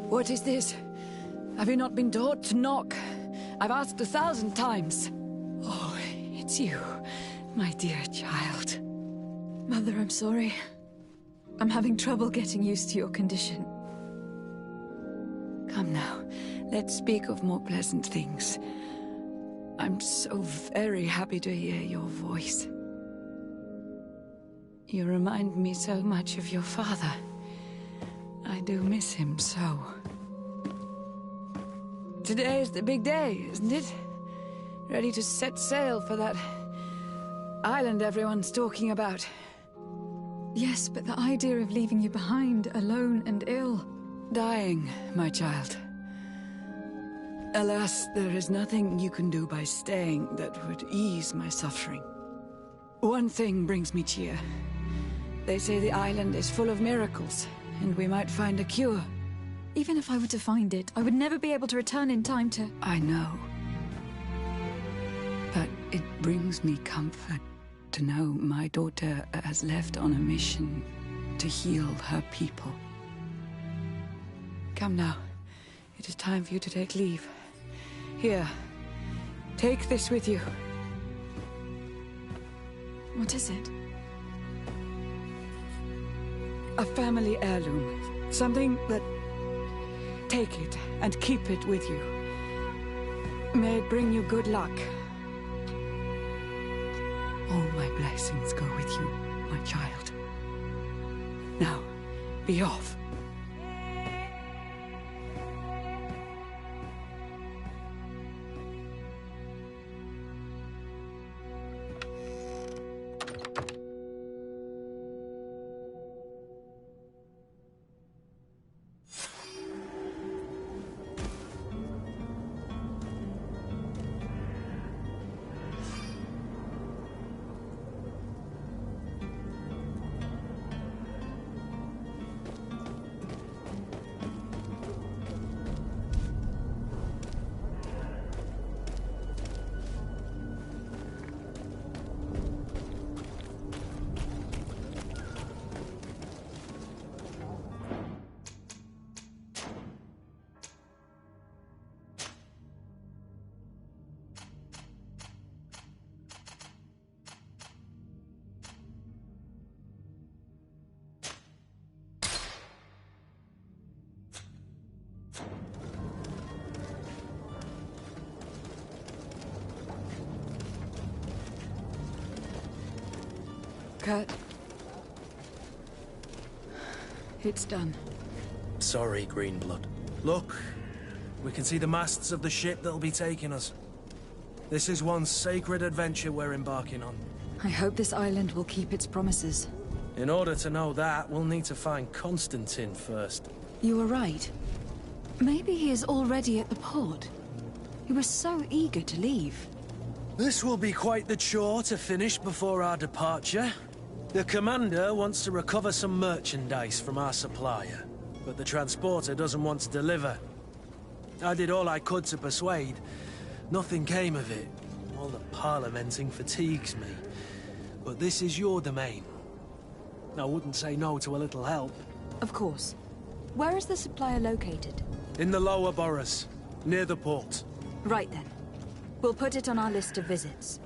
What is this? Have you not been taught to knock? I've asked 1,000 times. Oh, it's you, my dear child. Mother, I'm sorry. I'm having trouble getting used to your condition. Come now, let's speak of more pleasant things. I'm so very happy to hear your voice. You remind me so much of your father. I do miss him so. Today is the big day, isn't it? Ready to set sail for that island everyone's talking about. Yes, but the idea of leaving you behind, alone and ill... Dying, my child. Alas, there is nothing you can do by staying that would ease my suffering. One thing brings me cheer. They say the island is full of miracles, and we might find a cure. Even if I were to find it, I would never be able to return in time to... I know. But it brings me comfort to know my daughter has left on a mission to heal her people. Come now. It is time for you to take leave. Here, take this with you. What is it? A family heirloom. Something that... Take it and keep it with you. May it bring you good luck. All my blessings go with you, my child. Now, be off. Kurt. It's done. Sorry, Greenblood. Look, we can see the masts of the ship that'll be taking us. This is one sacred adventure we're embarking on. I hope this island will keep its promises. In order to know that, we'll need to find Constantine first. You were right. Maybe he is already at the port. He was so eager to leave. This will be quite the chore to finish before our departure. The commander wants to recover some merchandise from our supplier, but the transporter doesn't want to deliver. I did all I could to persuade. Nothing came of it. All the parliamenting fatigues me. But this is your domain. I wouldn't say no to a little help. Of course. Where is the supplier located? In the lower boroughs, near the port. Right then. We'll put it on our list of visits.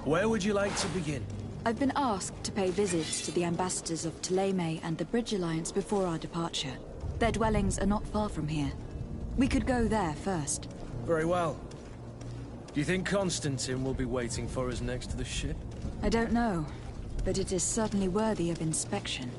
Where would you like to begin? I've been asked to pay visits to the ambassadors of Ptolemy and the Bridge Alliance before our departure. Their dwellings are not far from here. We could go there first. Very well. Do you think Constantine will be waiting for us next to the ship? I don't know, but it is certainly worthy of inspection.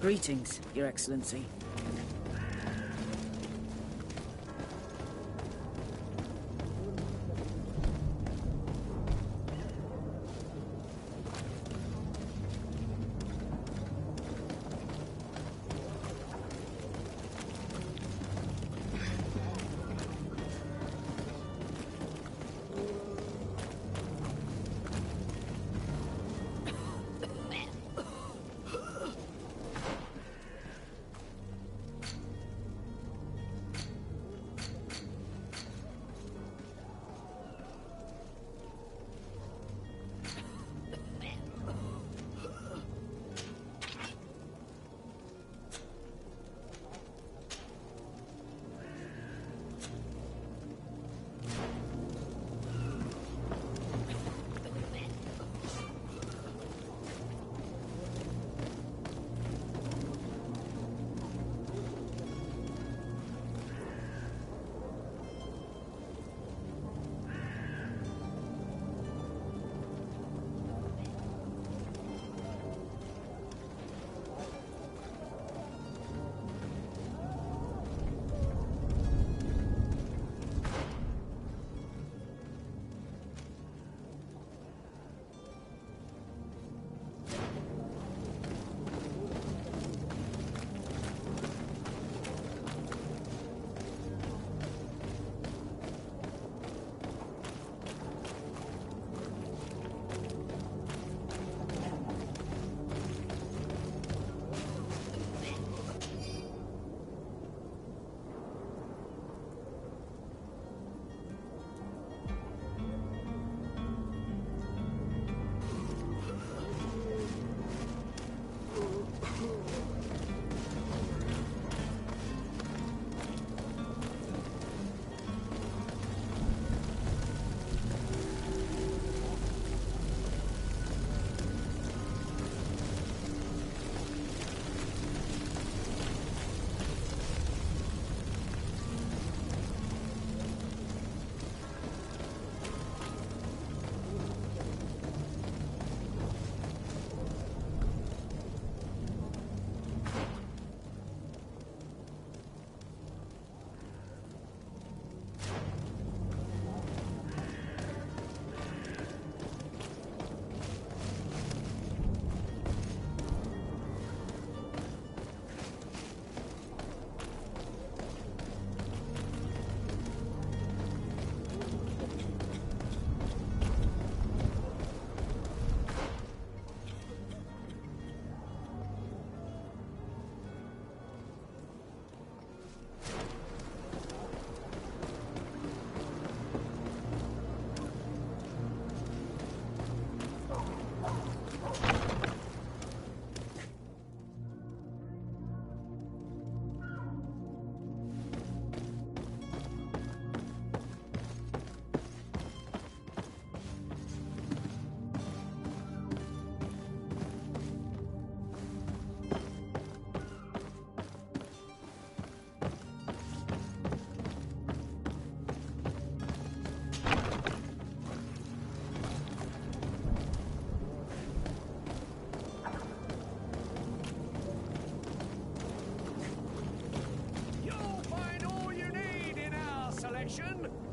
Greetings, Your Excellency.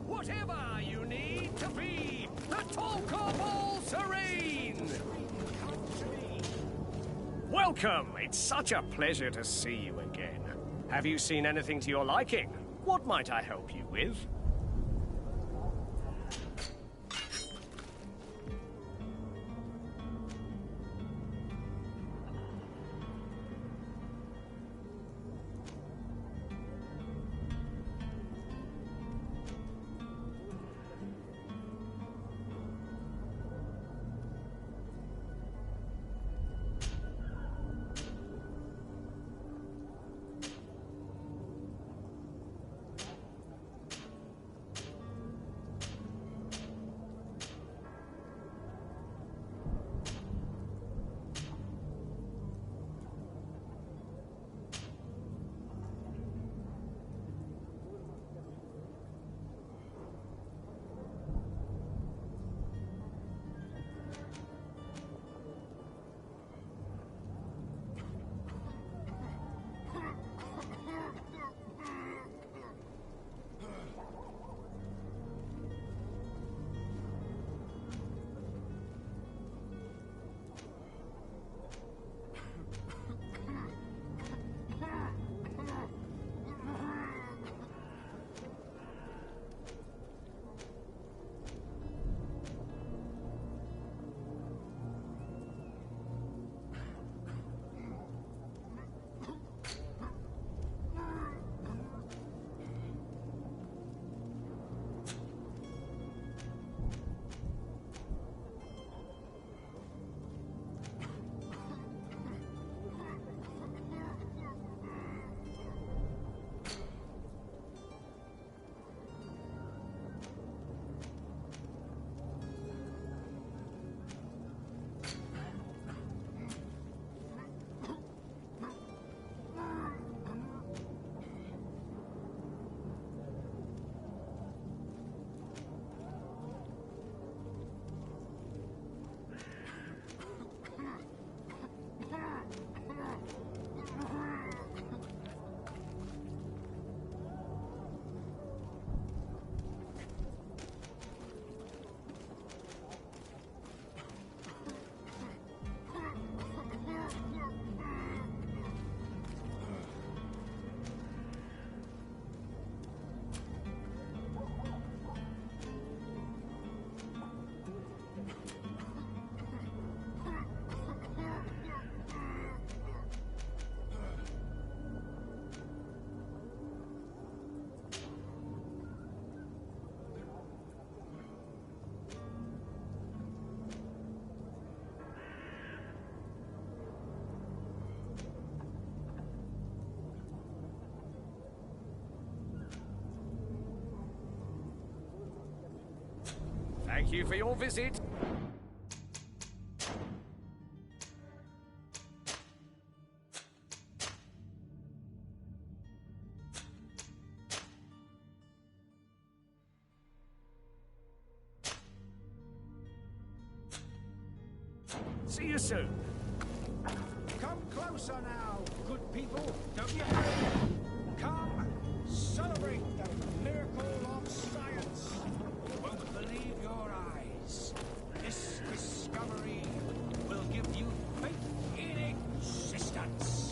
Whatever you need to be the talk of all serene. Welcome. It's such a pleasure to see you again. Have you seen anything to your liking? What might I help you with? Thank you for your visit. See you soon. Come closer now, good people. Don't you hurry. Come, celebrate the miracle of science. You won't believe your eyes. This discovery will give you faith in existence.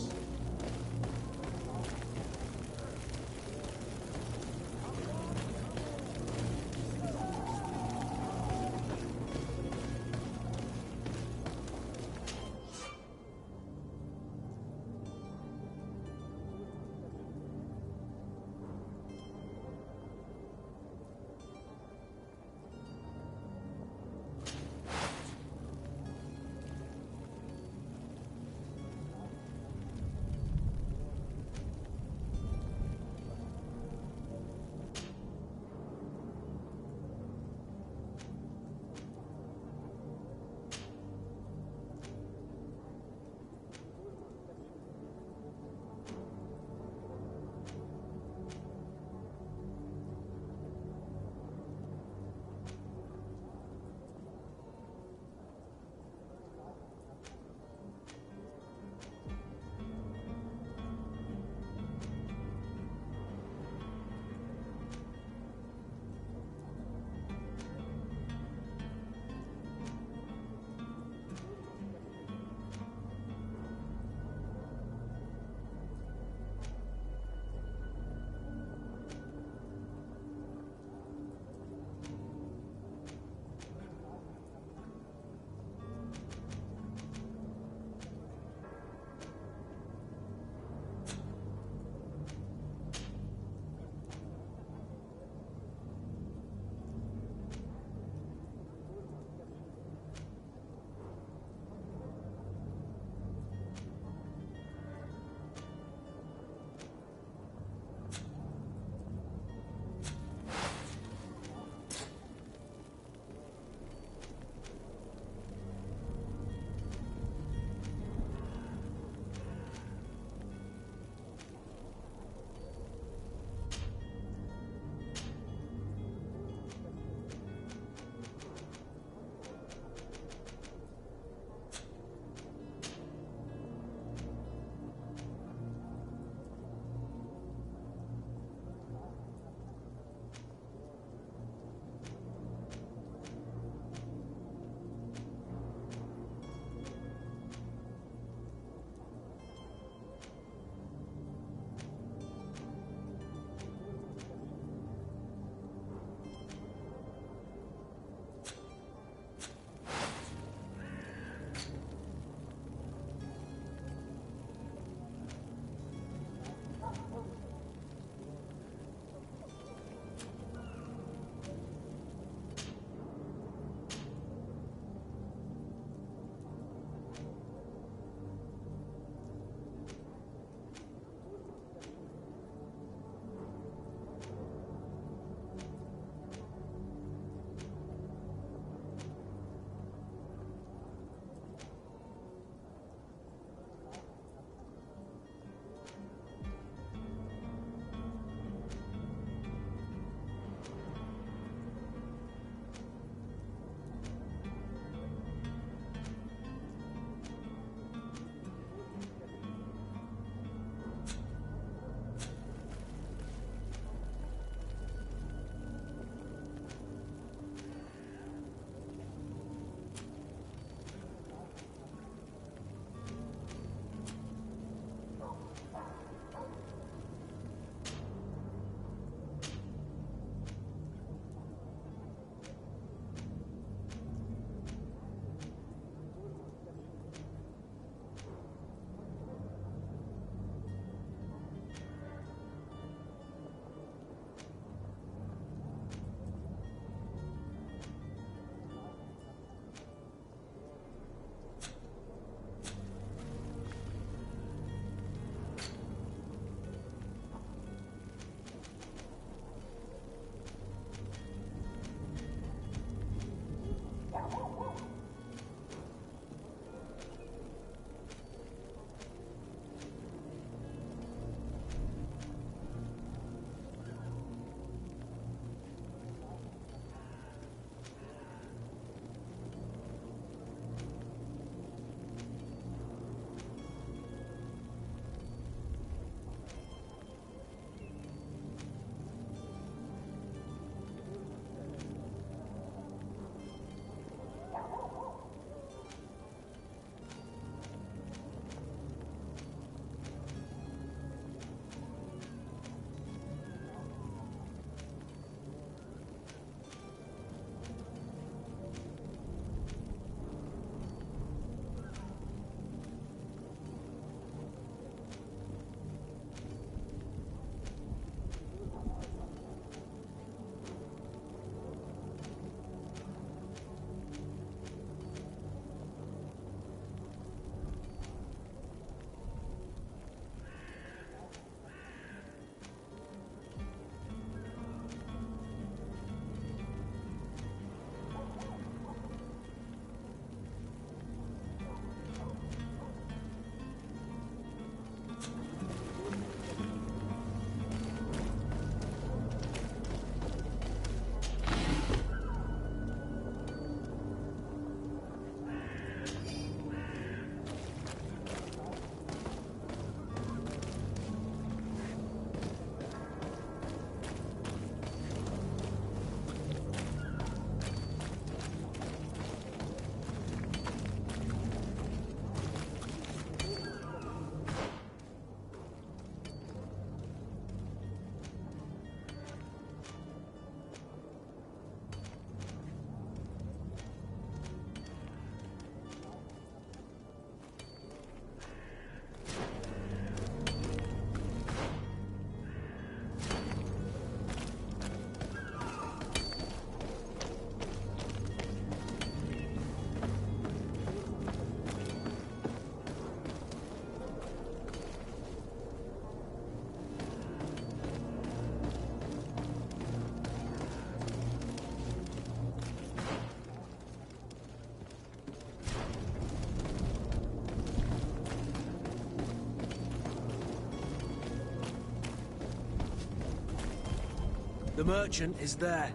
The merchant is there.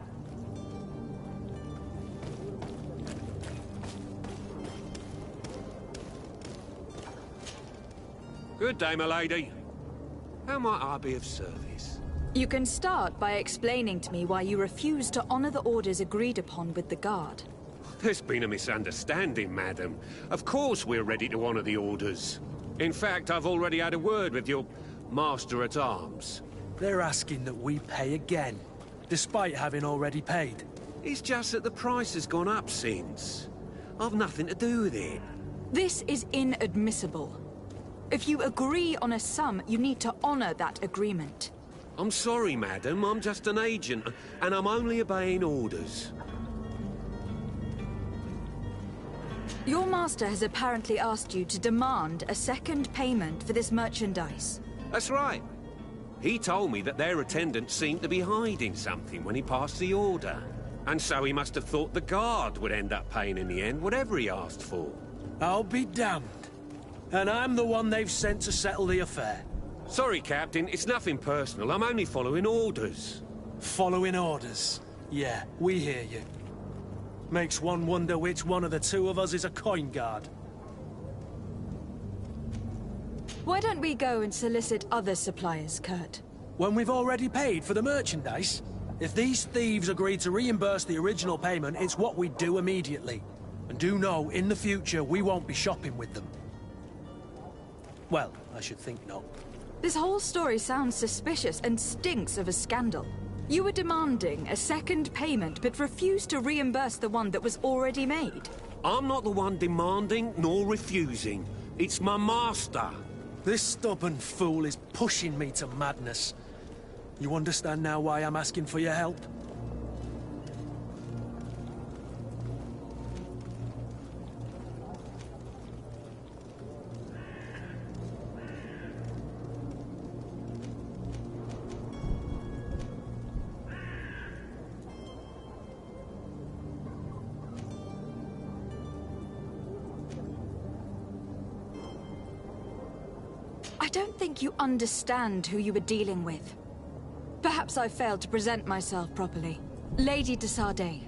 Good day, my lady. How might I be of service? You can start by explaining to me why you refuse to honor the orders agreed upon with the guard. There's been a misunderstanding, madam. Of course we're ready to honor the orders. In fact, I've already had a word with your master-at-arms. They're asking that we pay again, despite having already paid. It's just that the price has gone up since. I've nothing to do with it. This is inadmissible. If you agree on a sum, you need to honor that agreement. I'm sorry, madam. I'm just an agent, and I'm only obeying orders. Your master has apparently asked you to demand a second payment for this merchandise. That's right. He told me that their attendant seemed to be hiding something when he passed the order. And so he must have thought the guard would end up paying in the end, whatever he asked for. I'll be damned. And I'm the one they've sent to settle the affair. Sorry, Captain. It's nothing personal. I'm only following orders. Following orders? Yeah, we hear you. Makes one wonder which one of the two of us is a coin guard. Why don't we go and solicit other suppliers, Kurt? When we've already paid for the merchandise? If these thieves agree to reimburse the original payment, it's what we do immediately. And do know, in the future, we won't be shopping with them. Well, I should think not. This whole story sounds suspicious and stinks of a scandal. You were demanding a second payment, but refused to reimburse the one that was already made. I'm not the one demanding nor refusing. It's my master. This stubborn fool is pushing me to madness. You understand now why I'm asking for your help? I don't think you understand who you were dealing with. Perhaps I failed to present myself properly. Lady de Sardet,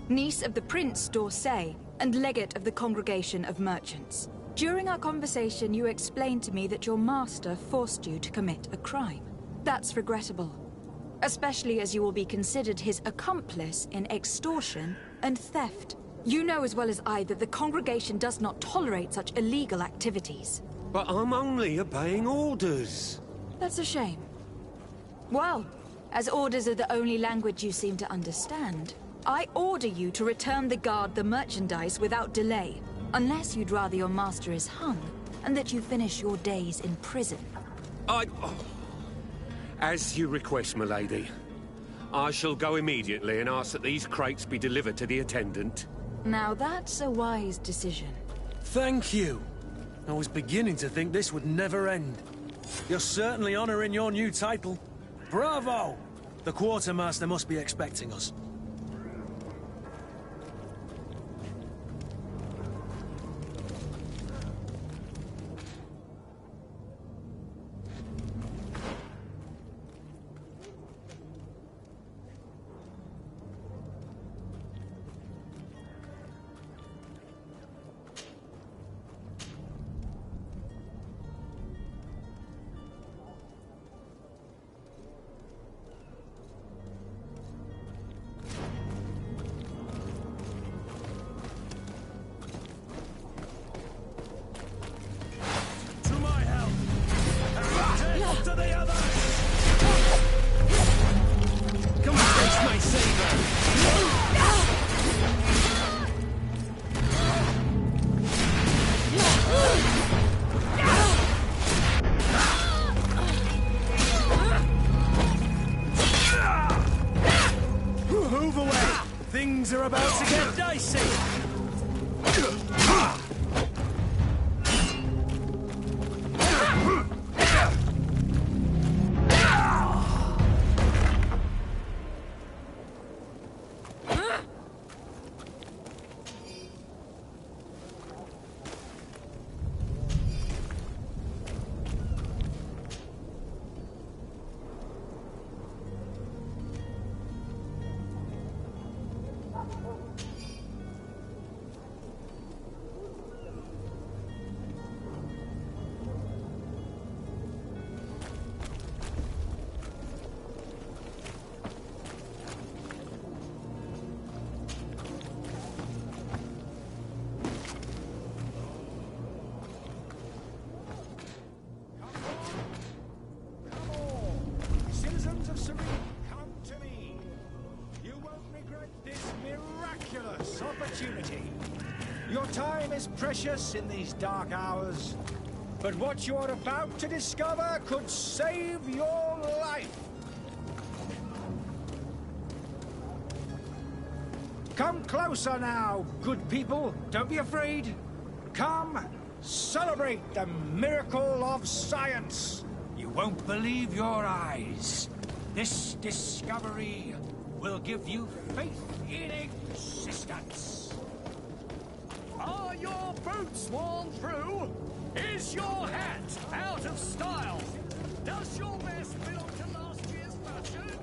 niece of the Prince d'Orsay, and legate of the Congregation of Merchants. During our conversation, you explained to me that your master forced you to commit a crime. That's regrettable, especially as you will be considered his accomplice in extortion and theft. You know as well as I that the Congregation does not tolerate such illegal activities. But I'm only obeying orders. That's a shame. Well, as orders are the only language you seem to understand, I order you to return the guard the merchandise without delay, unless you'd rather your master is hung, and that you finish your days in prison. As you request, my lady. I shall go immediately and ask that these crates be delivered to the attendant. Now that's a wise decision. Thank you. I was beginning to think this would never end. You're certainly honoring your new title. Bravo! The quartermaster must be expecting us. Things are about to get dicey! Your time is precious in these dark hours, but what you are about to discover could save your life. Come closer now, good people. Don't be afraid. Come, celebrate the miracle of science. You won't believe your eyes. This discovery will give you faith in existence. Are your boots worn through? Is your hat out of style? Does your vest belong to last year's fashion?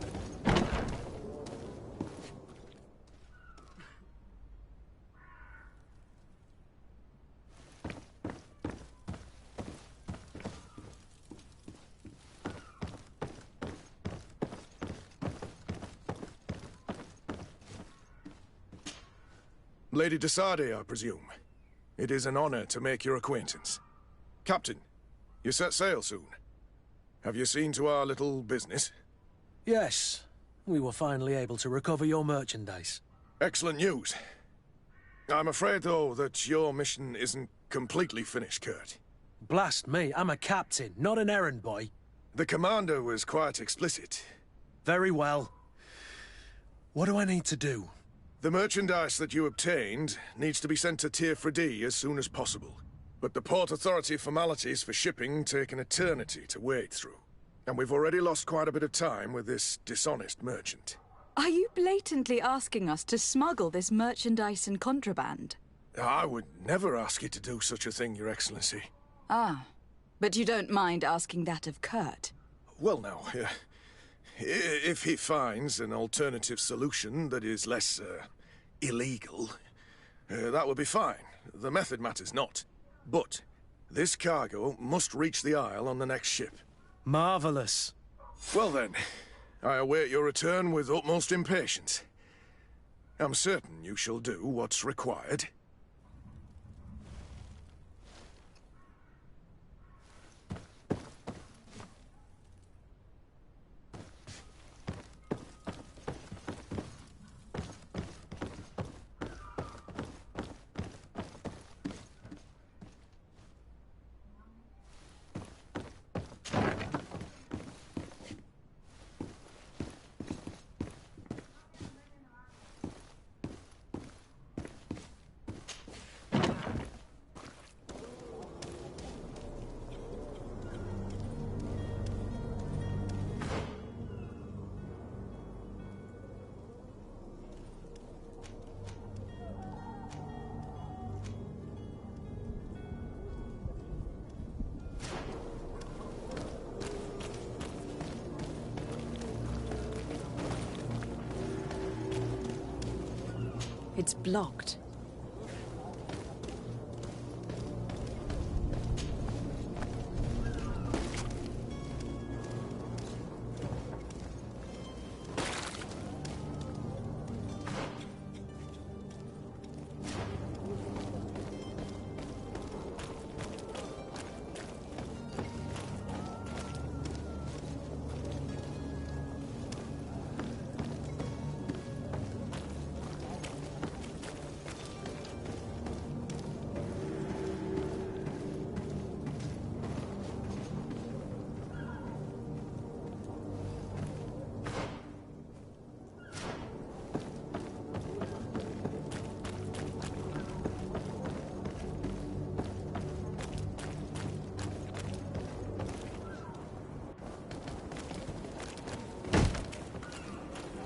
Lady de Sardet, I presume. It is an honor to make your acquaintance. Captain, you set sail soon. Have you seen to our little business? Yes. We were finally able to recover your merchandise. Excellent news. I'm afraid, though, that your mission isn't completely finished, Kurt. Blast me, I'm a captain, not an errand boy. The commander was quite explicit. Very well. What do I need to do? The merchandise that you obtained needs to be sent to Tier 4D as soon as possible. But the Port Authority formalities for shipping take an eternity to wade through. And we've already lost quite a bit of time with this dishonest merchant. Are you blatantly asking us to smuggle this merchandise and contraband? I would never ask you to do such a thing, Your Excellency. Ah, but you don't mind asking that of Kurt? Well, now, if he finds an alternative solution that is less, illegal, that would be fine. The method matters not. But this cargo must reach the Isle on the next ship. Marvelous. Well then, I await your return with utmost impatience. I'm certain you shall do what's required. It's blocked.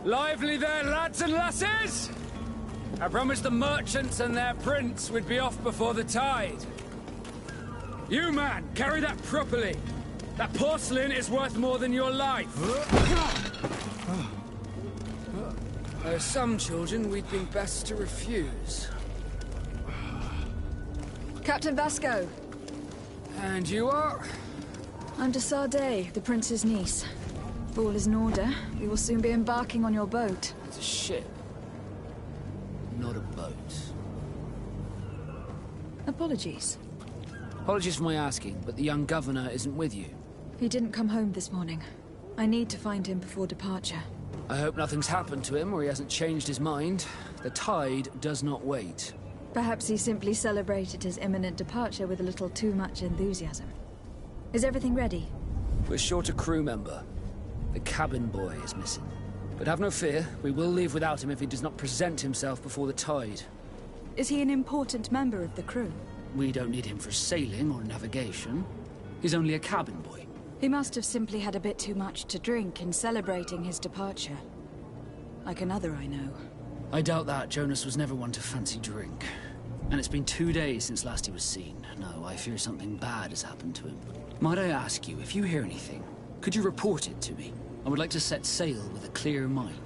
Lively there, lads and lasses! I promised the merchants and their prince we'd be off before the tide. You, man, carry that properly. That porcelain is worth more than your life. There are some children we'd been best to refuse. Captain Vasco. And you are? I'm de Sardet, the prince's niece. If all is in order, we will soon be embarking on your boat. It's a ship, not a boat. Apologies. Apologies for my asking, but the young governor isn't with you. He didn't come home this morning. I need to find him before departure. I hope nothing's happened to him or he hasn't changed his mind. The tide does not wait. Perhaps he simply celebrated his imminent departure with a little too much enthusiasm. Is everything ready? We're short a crew member. The cabin boy is missing. But have no fear, we will leave without him if he does not present himself before the tide. Is he an important member of the crew? We don't need him for sailing or navigation. He's only a cabin boy. He must have simply had a bit too much to drink in celebrating his departure. Like another I know. I doubt that. Jonas was never one to fancy drink. And it's been 2 days since last he was seen. No, I fear something bad has happened to him. Might I ask you, if you hear anything, could you report it to me? I would like to set sail with a clear mind.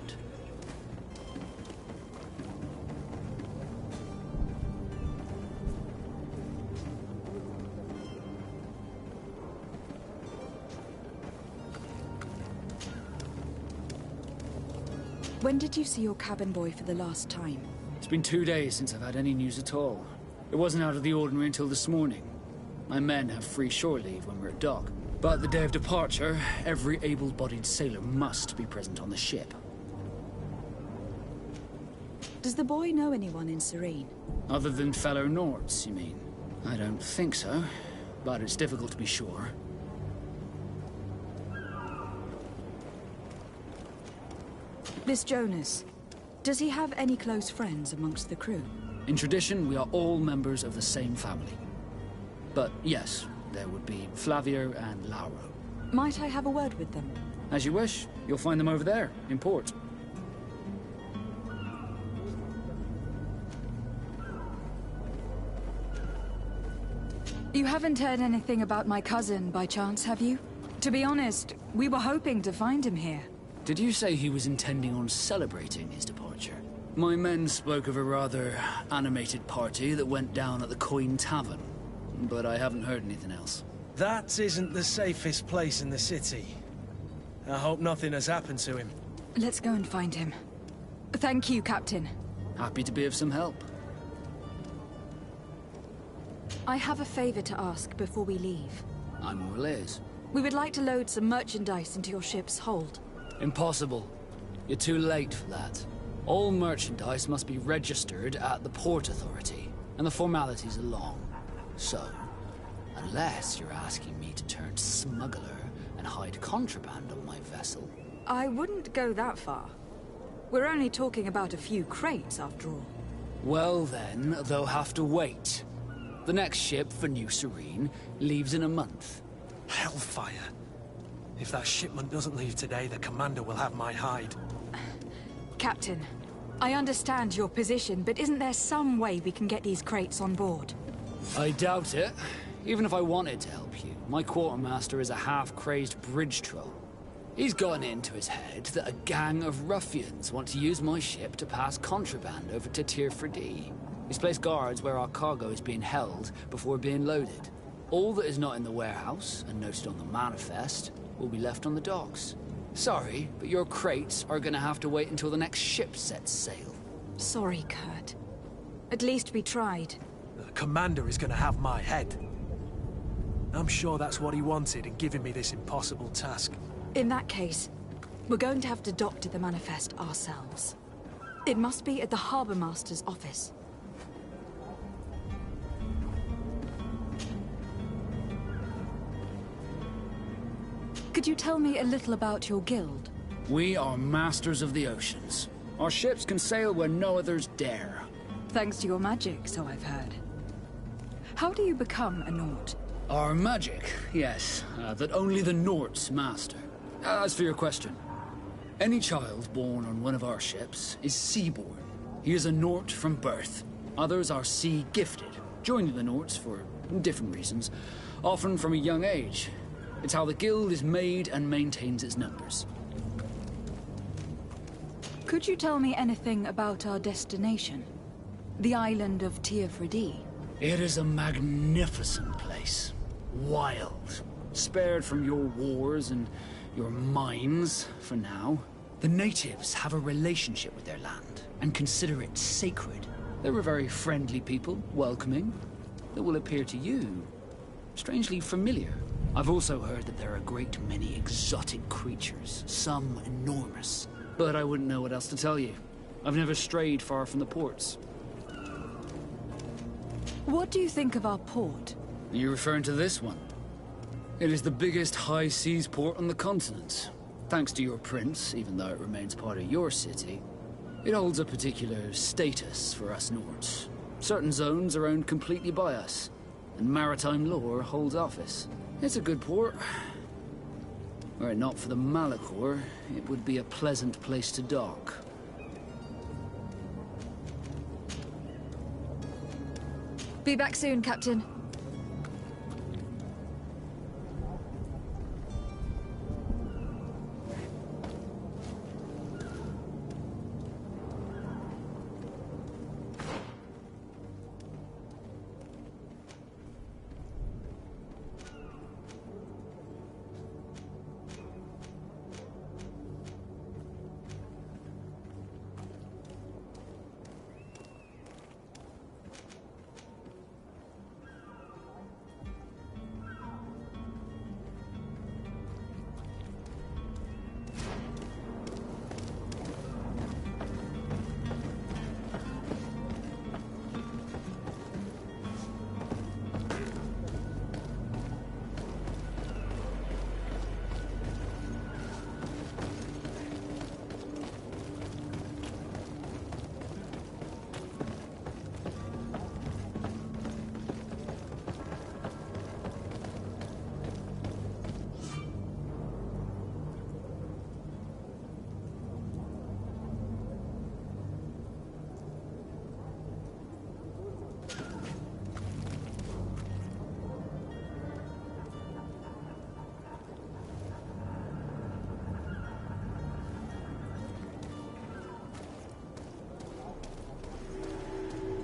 When did you see your cabin boy for the last time? It's been 2 days since I've had any news at all. It wasn't out of the ordinary until this morning. My men have free shore leave when we're at dock. But the day of departure, every able-bodied sailor must be present on the ship. Does the boy know anyone in Serene? Other than fellow Nords, you mean? I don't think so, but it's difficult to be sure. This Jonas, does he have any close friends amongst the crew? In tradition, we are all members of the same family. But yes, there would be Flavio and Lauro. Might I have a word with them? As you wish. You'll find them over there, in port. You haven't heard anything about my cousin, by chance, have you? To be honest, we were hoping to find him here. Did you say he was intending on celebrating his departure? My men spoke of a rather animated party that went down at the Coin Tavern, but I haven't heard anything else. That isn't the safest place in the city. I hope nothing has happened to him. Let's go and find him. Thank you, Captain. Happy to be of some help. I have a favor to ask before we leave. I'm all ears. We would like to load some merchandise into your ship's hold. Impossible. You're too late for that. All merchandise must be registered at the Port Authority, and the formalities are long. So, unless you're asking me to turn smuggler and hide contraband on my vessel... I wouldn't go that far. We're only talking about a few crates, after all. Well then, they'll have to wait. The next ship for New Serene leaves in a month. Hellfire. If that shipment doesn't leave today, the commander will have my hide. Captain, I understand your position, but isn't there some way we can get these crates on board? I doubt it. Even if I wanted to help you, my quartermaster is a half-crazed bridge troll. He's gotten it into his head that a gang of ruffians want to use my ship to pass contraband over to Tirfredi. He's placed guards where our cargo is being held before being loaded. All that is not in the warehouse, and noted on the manifest, will be left on the docks. Sorry, but your crates are gonna have to wait until the next ship sets sail. Sorry, Kurt. At least we tried. The commander is gonna have my head. I'm sure that's what he wanted in giving me this impossible task. In that case, we're going to have to doctor the manifest ourselves. It must be at the Harbour Master's office. Could you tell me a little about your guild? We are masters of the oceans. Our ships can sail where no others dare. Thanks to your magic, so I've heard. How do you become a Nord? Our magic, yes, that only the Nords master. As for your question, any child born on one of our ships is seaborn. He is a Nord from birth. Others are sea-gifted, joining the Nords for different reasons, often from a young age. It's how the guild is made and maintains its numbers. Could you tell me anything about our destination? The island of Tirfredi? It is a magnificent place. Wild. Spared from your wars and your mines, for now. The natives have a relationship with their land, and consider it sacred. They're a very friendly people, welcoming, that will appear to you strangely familiar. I've also heard that there are a great many exotic creatures, some enormous. But I wouldn't know what else to tell you. I've never strayed far from the ports. What do you think of our port? Are you referring to this one? It is the biggest high seas port on the continent. Thanks to your prince, even though it remains part of your city, it holds a particular status for us Nords. Certain zones are owned completely by us, and maritime law holds office. It's a good port. Were it not for the Malachor, it would be a pleasant place to dock. Be back soon, Captain.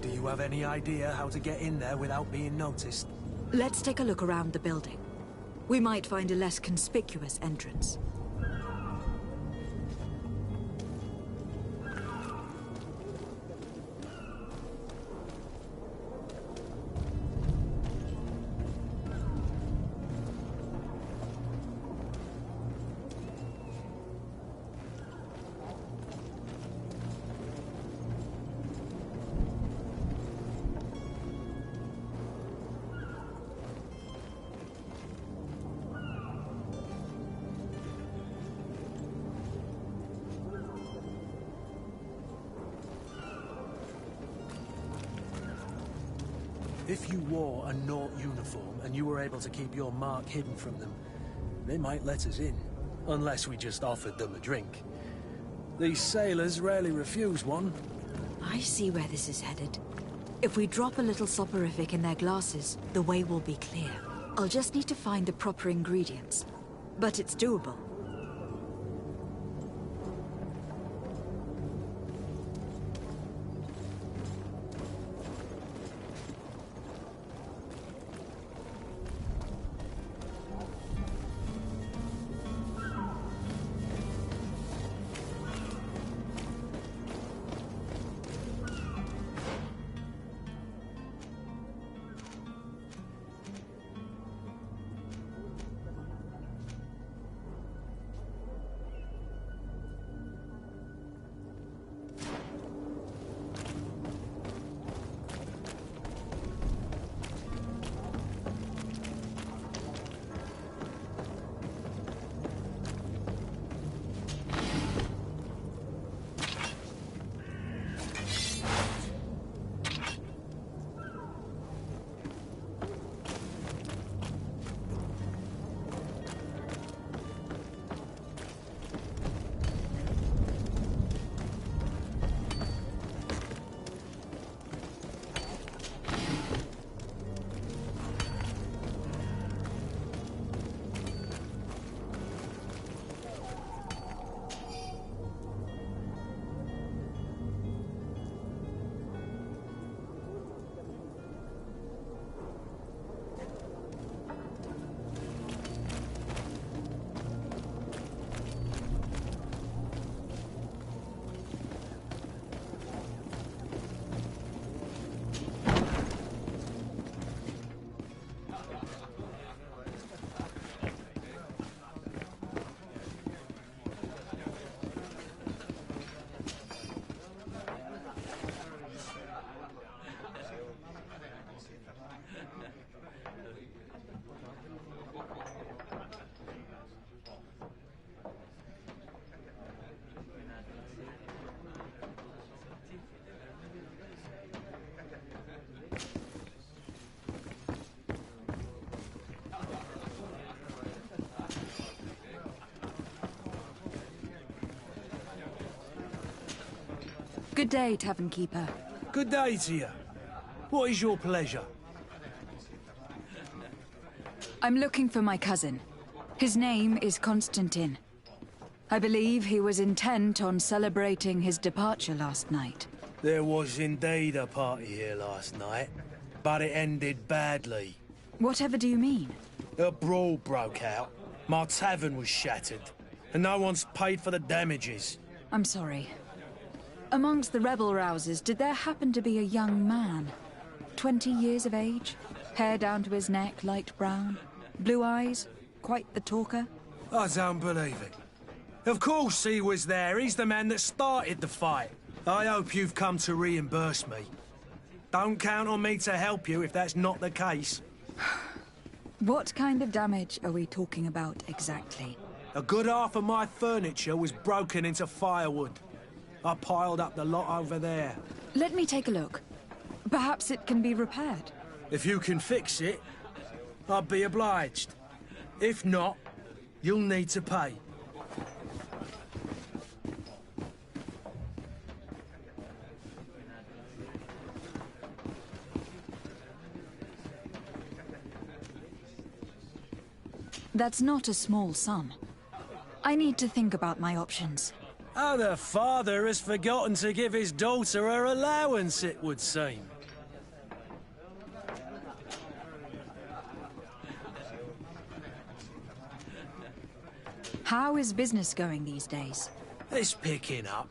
Do you have any idea how to get in there without being noticed? Let's take a look around the building. We might find a less conspicuous entrance. If you wore a Nort uniform and you were able to keep your mark hidden from them, they might let us in, unless we just offered them a drink. These sailors rarely refuse one. I see where this is headed. If we drop a little soporific in their glasses, the way will be clear. I'll just need to find the proper ingredients. But it's doable. Good day, Tavern Keeper. Good day to you. What is your pleasure? I'm looking for my cousin. His name is Constantine. I believe he was intent on celebrating his departure last night. There was indeed a party here last night, but it ended badly. Whatever do you mean? A brawl broke out. My tavern was shattered, and no one's paid for the damages. I'm sorry. Amongst the rebel rousers, did there happen to be a young man? 20 years of age? Hair down to his neck, light brown? Blue eyes? Quite the talker? I don't believe it. Of course he was there. He's the man that started the fight. I hope you've come to reimburse me. Don't count on me to help you if that's not the case. What kind of damage are we talking about exactly? A good half of my furniture was broken into firewood. I piled up the lot over there. Let me take a look. Perhaps it can be repaired. If you can fix it, I'd be obliged. If not, you'll need to pay. That's not a small sum. I need to think about my options. Oh, the father has forgotten to give his daughter her allowance, it would seem. How is business going these days? It's picking up.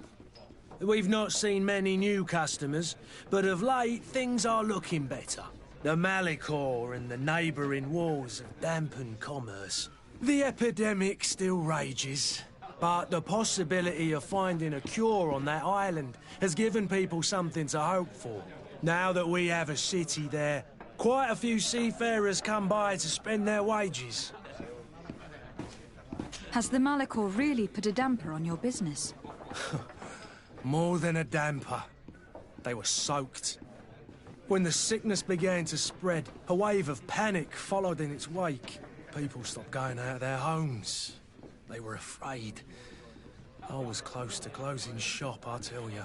We've not seen many new customers, but of late things are looking better. The Malicor and the neighbouring wars have dampened commerce. The epidemic still rages, but the possibility of finding a cure on that island has given people something to hope for. Now that we have a city there, quite a few seafarers come by to spend their wages. Has the Malicor really put a damper on your business? More than a damper. They were soaked. When the sickness began to spread, a wave of panic followed in its wake. People stopped going out of their homes. They were afraid. I was close to closing shop, I tell you.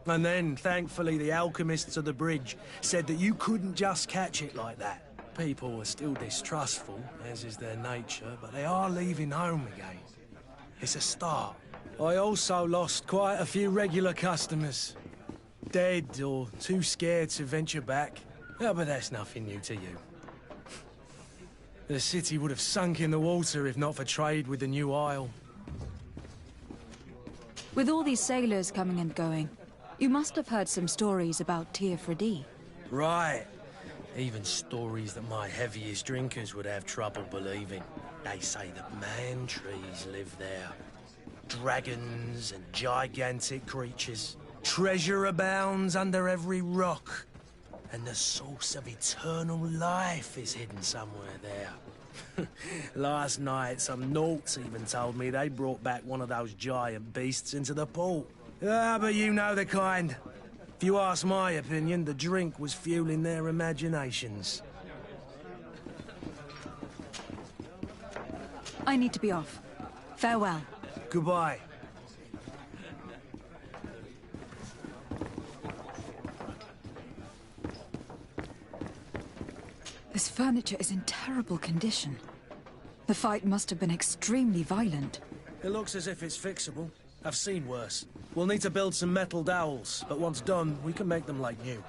And then, thankfully, the alchemists of the bridge said that you couldn't just catch it like that. People are still distrustful, as is their nature, but they are leaving home again. It's a start. I also lost quite a few regular customers. Dead or too scared to venture back. Oh, but that's nothing new to you. The city would have sunk in the water if not for trade with the new isle. With all these sailors coming and going, you must have heard some stories about Tir Freddy. Right. Even stories that my heaviest drinkers would have trouble believing. They say that man-trees live there. Dragons and gigantic creatures. Treasure abounds under every rock. And the source of eternal life is hidden somewhere there. Last night, some Nauts even told me they brought back one of those giant beasts into the port. Ah, but you know the kind. If you ask my opinion, the drink was fueling their imaginations. I need to be off. Farewell. Goodbye. This furniture is in terrible condition. The fight must have been extremely violent. It looks as if it's fixable. I've seen worse. We'll need to build some metal dowels, but once done, we can make them like new.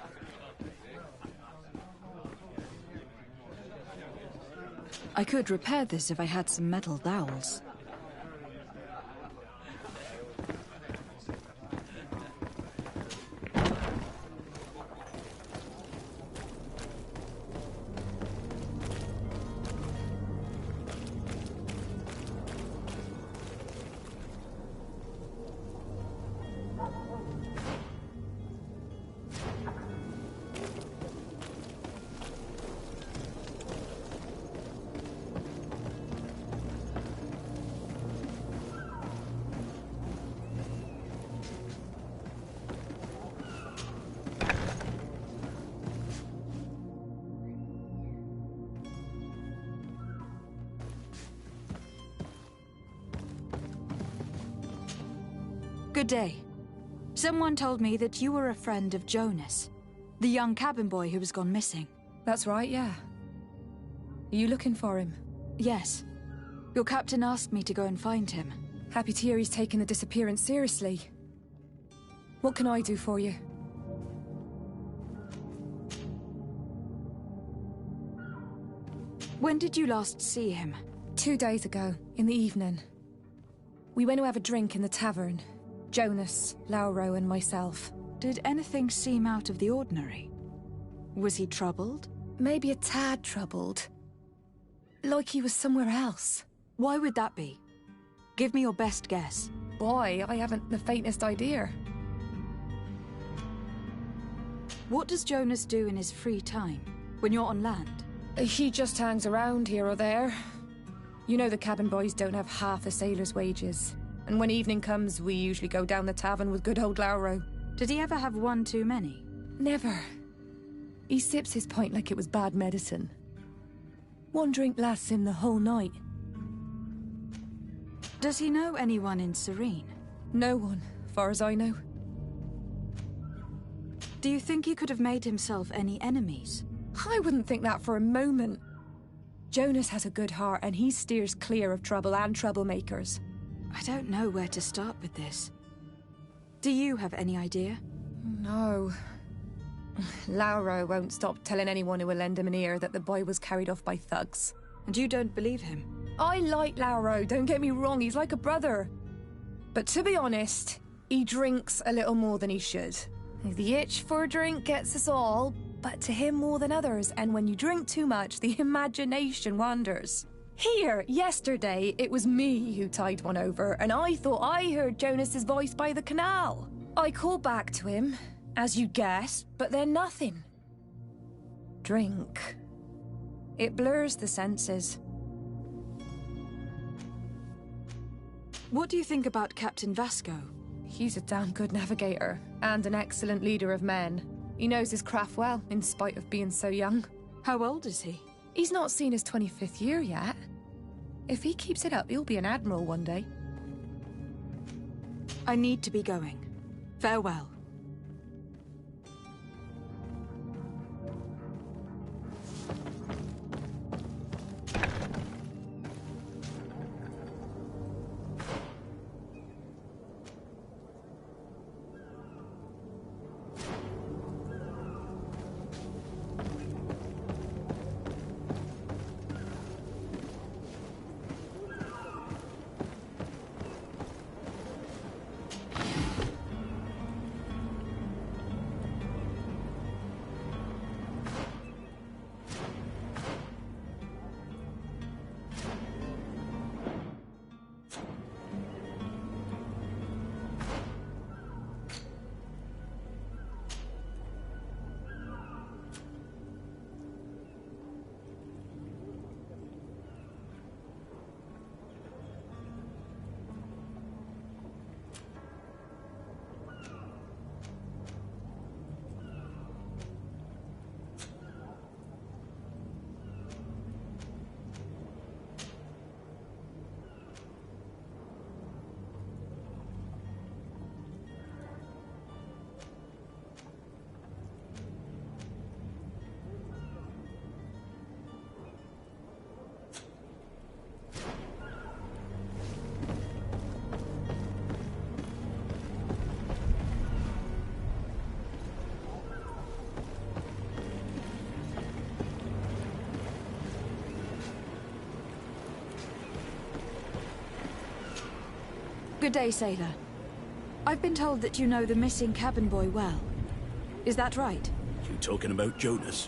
I could repair this if I had some metal dowels. Good day. Someone told me that you were a friend of Jonas, the young cabin boy who has gone missing. That's right, yeah. Are you looking for him? Yes. Your captain asked me to go and find him. Happy to hear he's taken the disappearance seriously. What can I do for you? When did you last see him? 2 days ago, in the evening. We went to have a drink in the tavern. Jonas, Lauro, and myself. Did anything seem out of the ordinary? Was he troubled? Maybe a tad troubled. Like he was somewhere else. Why would that be? Give me your best guess. Boy, I haven't the faintest idea. What does Jonas do in his free time, when you're on land? He just hangs around here or there. You know the cabin boys don't have half a sailor's wages. And when evening comes, we usually go down the tavern with good old Lauro. Did he ever have one too many? Never. He sips his pint like it was bad medicine. One drink lasts him the whole night. Does he know anyone in Serene? No one, far as I know. Do you think he could have made himself any enemies? I wouldn't think that for a moment. Jonas has a good heart and he steers clear of trouble and troublemakers. I don't know where to start with this. Do you have any idea? No. Lauro won't stop telling anyone who will lend him an ear that the boy was carried off by thugs. And you don't believe him? I like Lauro, don't get me wrong, he's like a brother. But to be honest, he drinks a little more than he should. The itch for a drink gets us all, but to him more than others, and when you drink too much, the imagination wanders. Here, yesterday, it was me who tied one over, and I thought I heard Jonas's voice by the canal. I called back to him, as you guessed, but then nothing. Drink. It blurs the senses. What do you think about Captain Vasco? He's a damn good navigator, and an excellent leader of men. He knows his craft well, in spite of being so young. How old is he? He's not seen his 25th year yet. If he keeps it up, he'll be an admiral one day. I need to be going. Farewell. Good day, sailor. I've been told that you know the missing cabin boy well. Is that right? You talking about Jonas?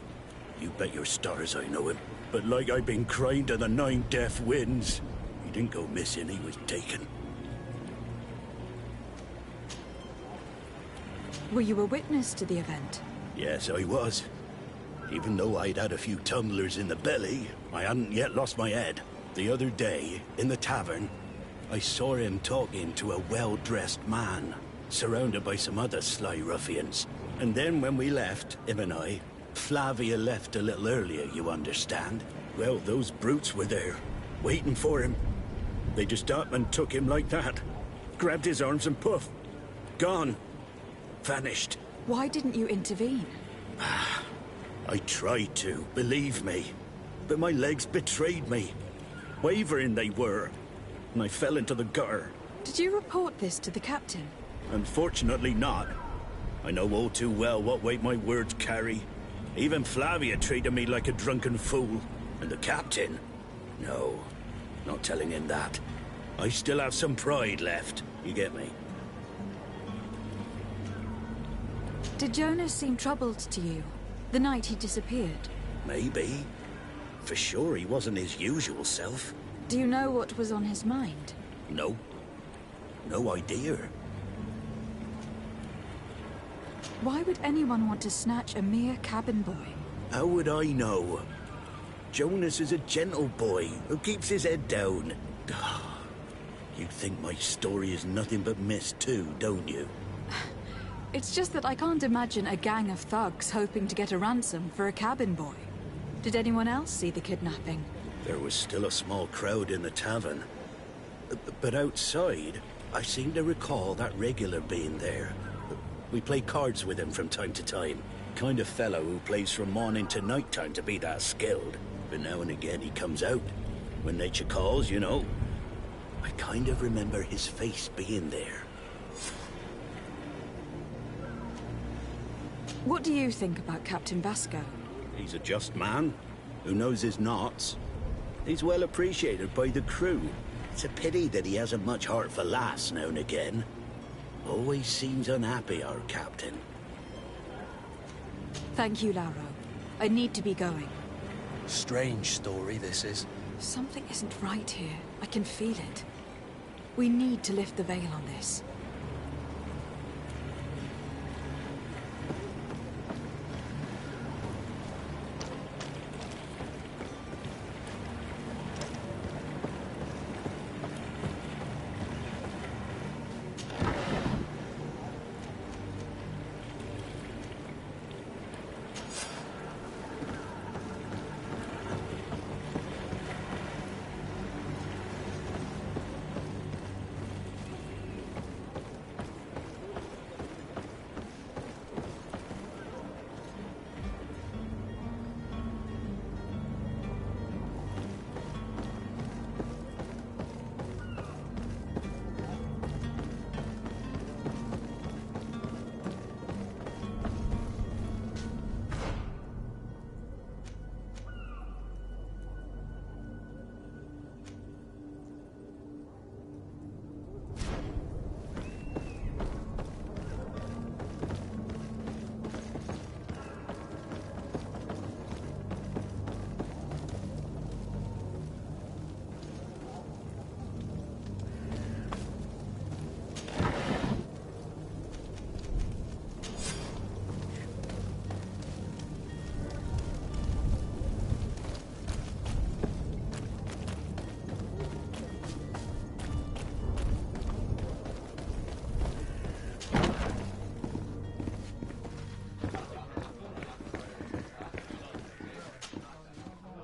You bet your stars I know him. But like I've been crying to the 9 deaf winds, he didn't go missing, he was taken. Were you a witness to the event? Yes, I was. Even though I'd had a few tumblers in the belly, I hadn't yet lost my head. The other day, in the tavern, I saw him talking to a well-dressed man, surrounded by some other sly ruffians. And then when we left, him and I, Flavia left a little earlier, you understand. Well, those brutes were there, waiting for him. They just up and took him like that. Grabbed his arms and poof, gone. Vanished. Why didn't you intervene? I tried to, believe me. But my legs betrayed me. Wavering they were. And I fell into the gutter. Did you report this to the captain? Unfortunately not. I know all too well what weight my words carry. Even Flavia treated me like a drunken fool. And the captain? No, not telling him that. I still have some pride left. You get me? Did Jonas seem troubled to you the night he disappeared? Maybe. For sure he wasn't his usual self. Do you know what was on his mind? No. No idea. Why would anyone want to snatch a mere cabin boy? How would I know? Jonas is a gentle boy who keeps his head down. You think my story is nothing but mist too, don't you? It's just that I can't imagine a gang of thugs hoping to get a ransom for a cabin boy. Did anyone else see the kidnapping? There was still a small crowd in the tavern. But outside, I seem to recall that regular being there. We play cards with him from time to time. Kind of fellow who plays from morning to night time to be that skilled. But now and again he comes out. When nature calls, you know. I kind of remember his face being there. What do you think about Captain Vasco? He's a just man, who knows his knots. He's well appreciated by the crew. It's a pity that he hasn't much heart for laughs now and again. Always seems unhappy, our captain. Thank you, Lauro. I need to be going. Strange story, this is. Something isn't right here. I can feel it. We need to lift the veil on this.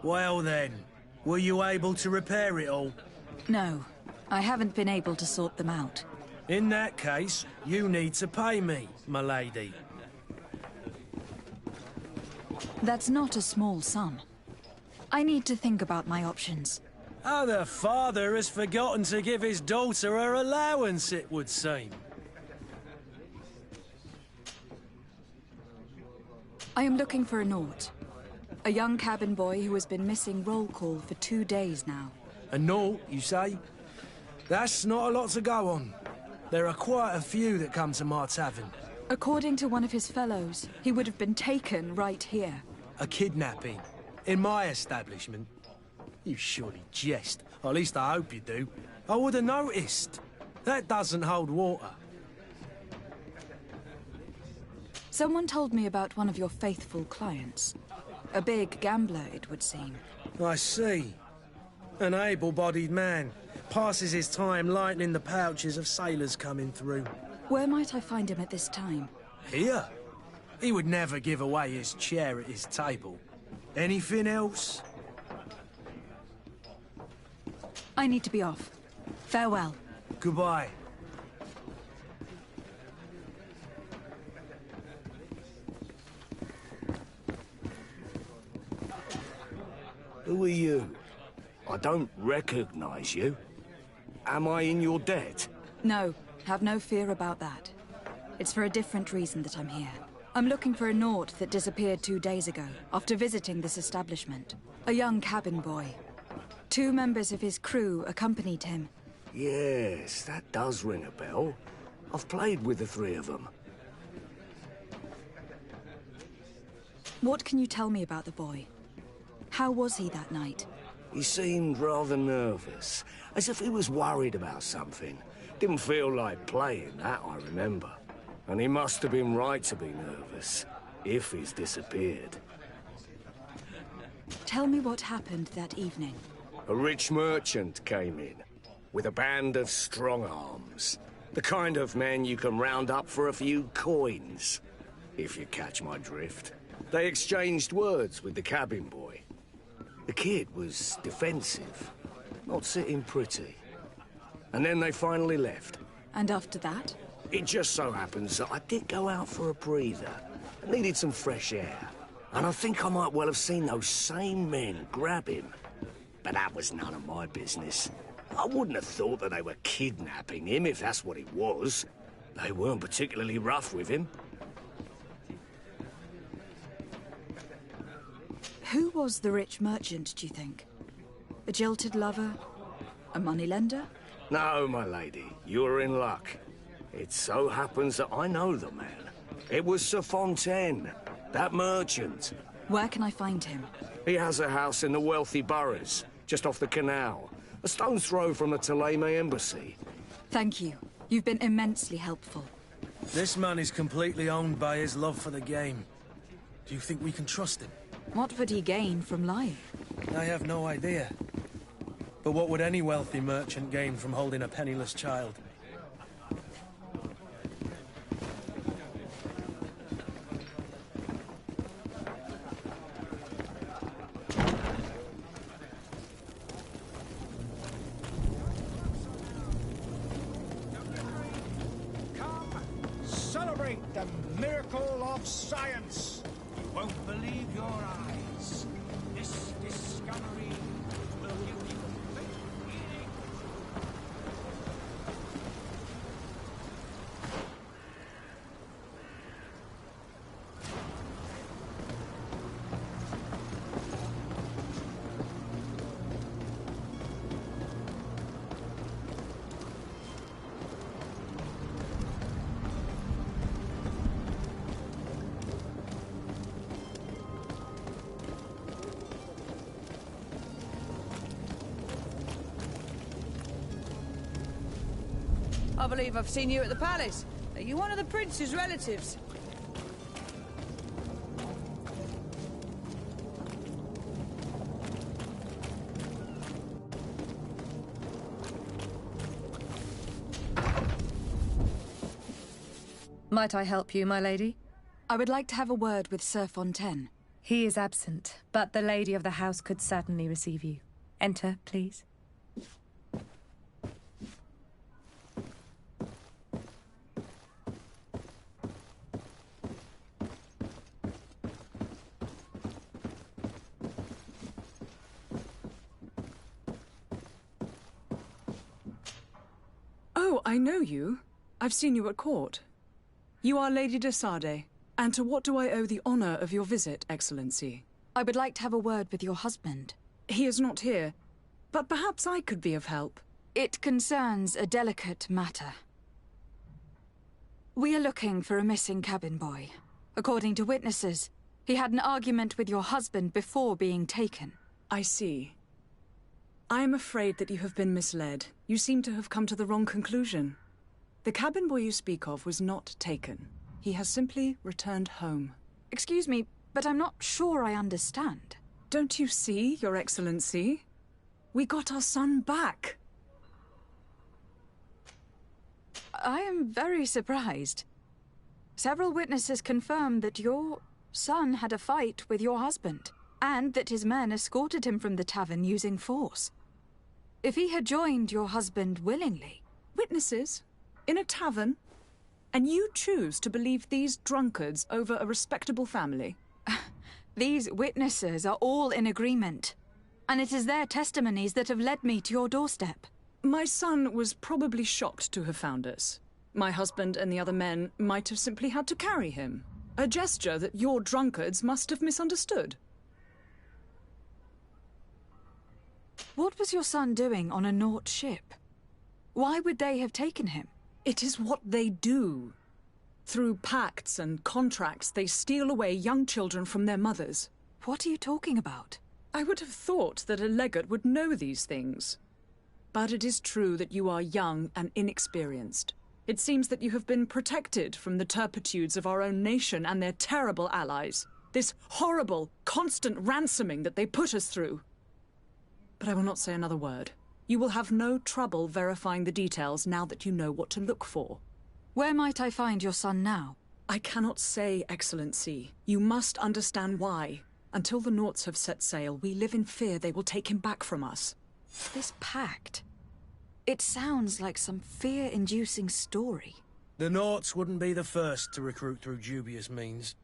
Well then, were you able to repair it all? No, I haven't been able to sort them out. In that case, you need to pay me, my lady. That's not a small sum. I need to think about my options. Oh, the father has forgotten to give his daughter her allowance, it would seem. I am looking for a Naut. A young cabin boy who has been missing roll call for 2 days now. A Naut, you say? That's not a lot to go on. There are quite a few that come to my tavern. According to one of his fellows, he would have been taken right here. A kidnapping? In my establishment? You surely jest. Or at least I hope you do. I would have noticed. That doesn't hold water. Someone told me about one of your faithful clients. A big gambler, it would seem. I see. An able-bodied man. Passes his time lightening the pouches of sailors coming through. Where might I find him at this time? Here? He would never give away his chair at his table. Anything else? I need to be off. Farewell. Goodbye. Who are you? I don't recognize you. Am I in your debt? No, have no fear about that. It's for a different reason that I'm here. I'm looking for a Naut that disappeared 2 days ago, after visiting this establishment. A young cabin boy. 2 members of his crew accompanied him. Yes, that does ring a bell. I've played with the 3 of them. What can you tell me about the boy? How was he that night? He seemed rather nervous, as if he was worried about something. Didn't feel like playing, that I remember. And he must have been right to be nervous, if he's disappeared. Tell me what happened that evening. A rich merchant came in, with a band of strong arms. The kind of men you can round up for a few coins, if you catch my drift. They exchanged words with the cabin boy. The kid was defensive, not sitting pretty. And then they finally left. And after that? It just so happens that I did go out for a breather. I needed some fresh air. And I think I might well have seen those same men grab him. But that was none of my business. I wouldn't have thought that they were kidnapping him, if that's what it was. They weren't particularly rough with him. Who was the rich merchant, do you think? A jilted lover? A moneylender? No, my lady, you're in luck. It so happens that I know the man. It was Sir Fontaine, that merchant. Where can I find him? He has a house in the wealthy boroughs, just off the canal. A stone's throw from the Thélème embassy. Thank you. You've been immensely helpful. This man is completely owned by his love for the game. Do you think we can trust him? What would he gain from lying? I have no idea. But what would any wealthy merchant gain from holding a penniless child? Come, celebrate the miracle of science. You won't believe your eyes. This discovery will give you complete meaning. I believe I've seen you at the palace. Are you one of the prince's relatives? Might I help you, my lady? I would like to have a word with Sir Fontaine. He is absent, but the lady of the house could certainly receive you. Enter, please. Oh, I know you. I've seen you at court. You are Lady de Sardet. And to what do I owe the honor of your visit, Excellency? I would like to have a word with your husband. He is not here, but perhaps I could be of help. It concerns a delicate matter. We are looking for a missing cabin boy. According to witnesses, he had an argument with your husband before being taken. I see. I am afraid that you have been misled. You seem to have come to the wrong conclusion. The cabin boy you speak of was not taken. He has simply returned home. Excuse me, but I'm not sure I understand. Don't you see, Your Excellency? We got our son back. I am very surprised. Several witnesses confirmed that your son had a fight with your husband, and that his men escorted him from the tavern using force. If he had joined your husband willingly... Witnesses? In a tavern? And you choose to believe these drunkards over a respectable family? These witnesses are all in agreement. And it is their testimonies that have led me to your doorstep. My son was probably shocked to have found us. My husband and the other men might have simply had to carry him. A gesture that your drunkards must have misunderstood. What was your son doing on a Naut ship? Why would they have taken him? It is what they do. Through pacts and contracts, they steal away young children from their mothers. What are you talking about? I would have thought that a legate would know these things. But it is true that you are young and inexperienced. It seems that you have been protected from the turpitudes of our own nation and their terrible allies. This horrible, constant ransoming that they put us through. But I will not say another word. You will have no trouble verifying the details now that you know what to look for. Where might I find your son now? I cannot say, Excellency. You must understand why. Until the Nauts have set sail, we live in fear they will take him back from us. This pact... It sounds like some fear-inducing story. The Nauts wouldn't be the first to recruit through dubious means.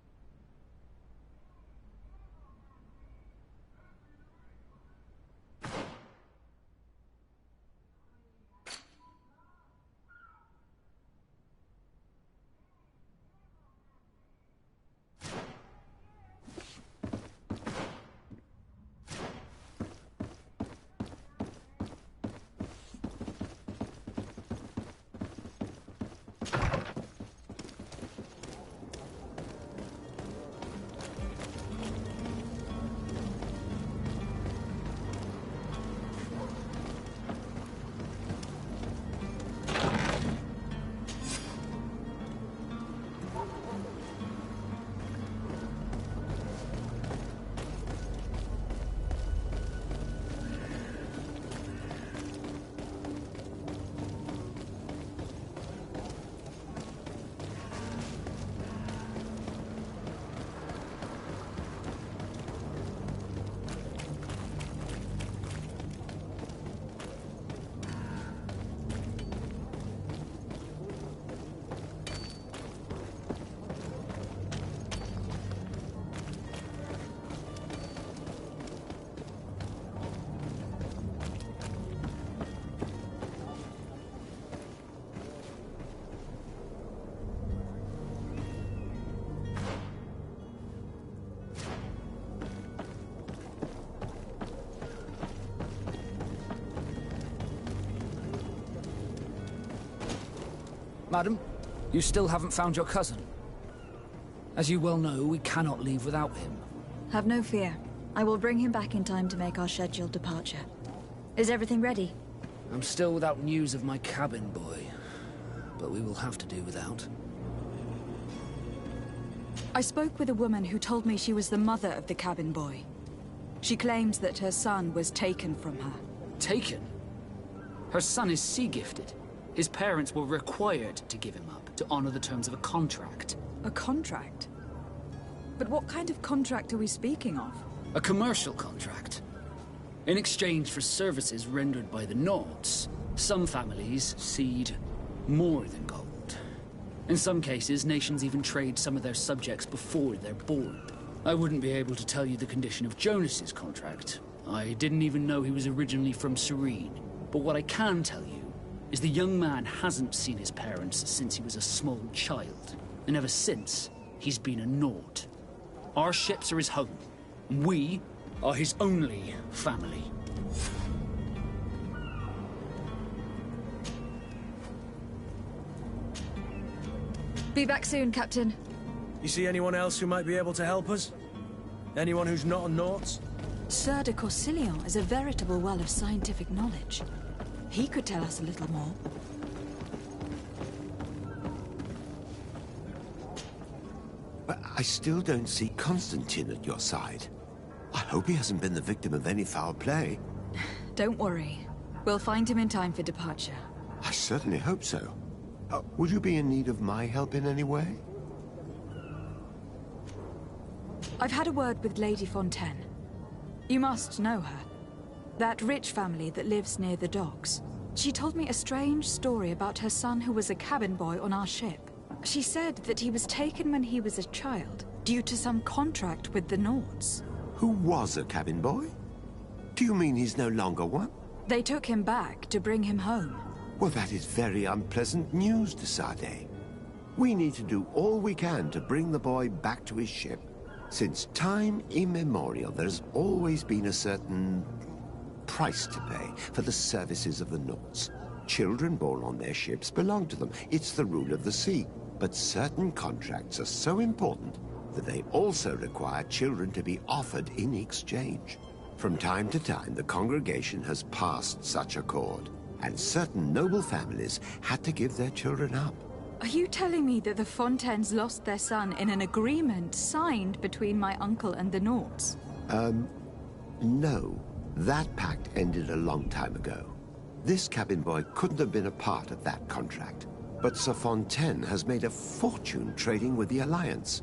Madam, you still haven't found your cousin. As you well know, we cannot leave without him. Have no fear. I will bring him back in time to make our scheduled departure. Is everything ready? I'm still without news of my cabin boy, but we will have to do without. I spoke with a woman who told me she was the mother of the cabin boy. She claims that her son was taken from her. Taken? Her son is sea-gifted. His parents were required to give him up, to honor the terms of a contract. A contract? But what kind of contract are we speaking of? A commercial contract. In exchange for services rendered by the Nauts, some families cede more than gold. In some cases, nations even trade some of their subjects before they're born. I wouldn't be able to tell you the condition of Jonas's contract. I didn't even know he was originally from Serene. But what I can tell you is the young man hasn't seen his parents since he was a small child. And ever since, he's been a Naut. Our ships are his home. We are his only family. Be back soon, Captain. You see anyone else who might be able to help us? Anyone who's not a Naut? Sir de Corsilion is a veritable well of scientific knowledge. He could tell us a little more. But I still don't see Constantine at your side. I hope he hasn't been the victim of any foul play. Don't worry. We'll find him in time for departure. I certainly hope so. Would you be in need of my help in any way? I've had a word with Lady Fontaine. You must know her. That rich family that lives near the docks. She told me a strange story about her son who was a cabin boy on our ship. She said that he was taken when he was a child, due to some contract with the Nauts. Who was a cabin boy? Do you mean he's no longer one? They took him back to bring him home. Well, that is very unpleasant news, de Sardet. We need to do all we can to bring the boy back to his ship. Since time immemorial, there's always been a certain price to pay for the services of the Nauts. Children born on their ships belong to them. It's the rule of the sea. But certain contracts are so important that they also require children to be offered in exchange. From time to time, the congregation has passed such accord, and certain noble families had to give their children up. Are you telling me that the Fontaines lost their son in an agreement signed between my uncle and the Nauts? No. That pact ended a long time ago. This cabin boy couldn't have been a part of that contract. But Sir Fontaine has made a fortune trading with the Alliance,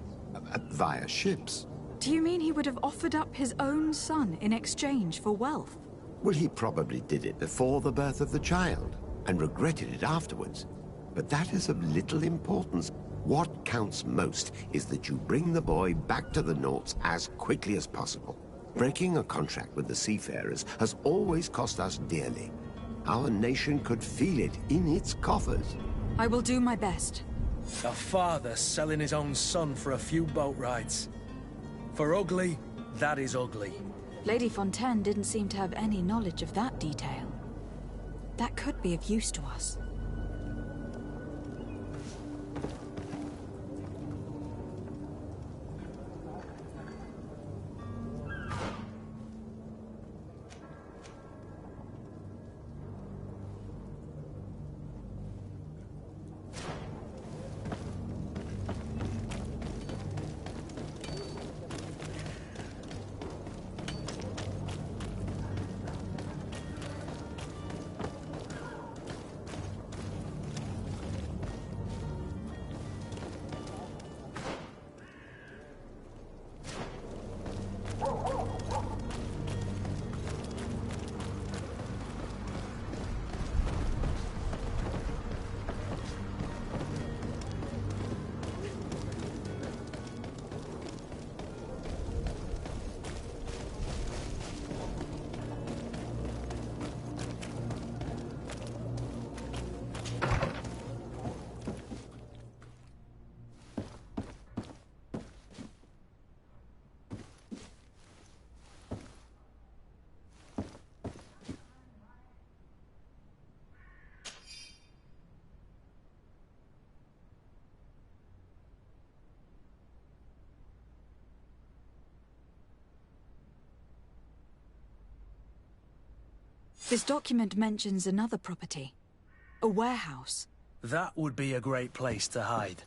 via ships. Do you mean he would have offered up his own son in exchange for wealth? Well, he probably did it before the birth of the child, and regretted it afterwards. But that is of little importance. What counts most is that you bring the boy back to the Nauts as quickly as possible. Breaking a contract with the seafarers has always cost us dearly. Our nation could feel it in its coffers. I will do my best. A father selling his own son for a few boat rides. For ugly, that is ugly. Lady Fontaine didn't seem to have any knowledge of that detail. That could be of use to us. This document mentions another property. A warehouse. That would be a great place to hide.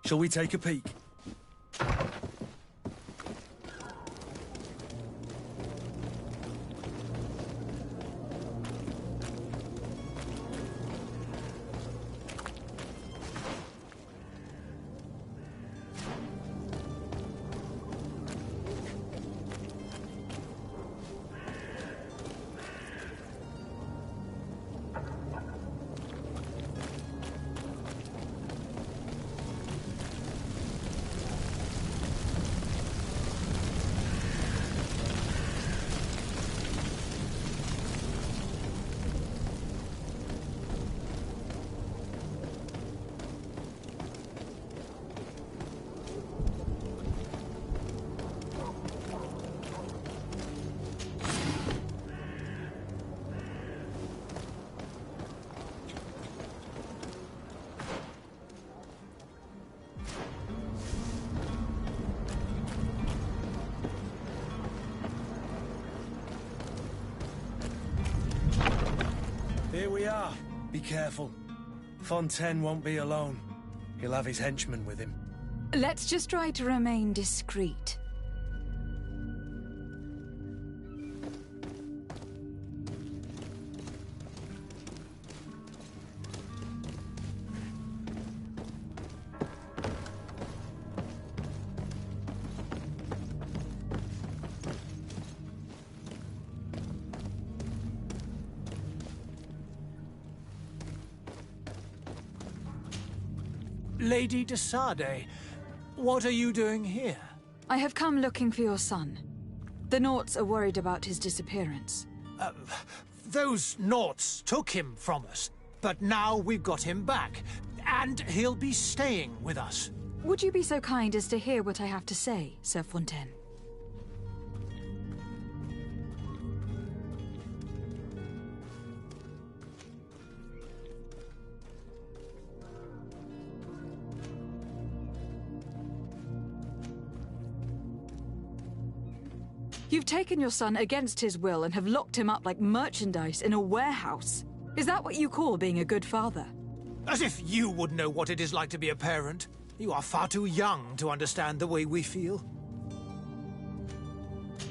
Shall we take a peek? Here we are. Be careful. Fontaine won't be alone. He'll have his henchmen with him. Let's just try to remain discreet. Lady de Sardet, what are you doing here? I have come looking for your son. The Naughts are worried about his disappearance. Those Naughts took him from us, but now we've got him back, and he'll be staying with us. Would you be so kind as to hear what I have to say, Sir Fontaine? You've taken your son against his will and have locked him up like merchandise in a warehouse. Is that what you call being a good father? As if you would know what it is like to be a parent. You are far too young to understand the way we feel.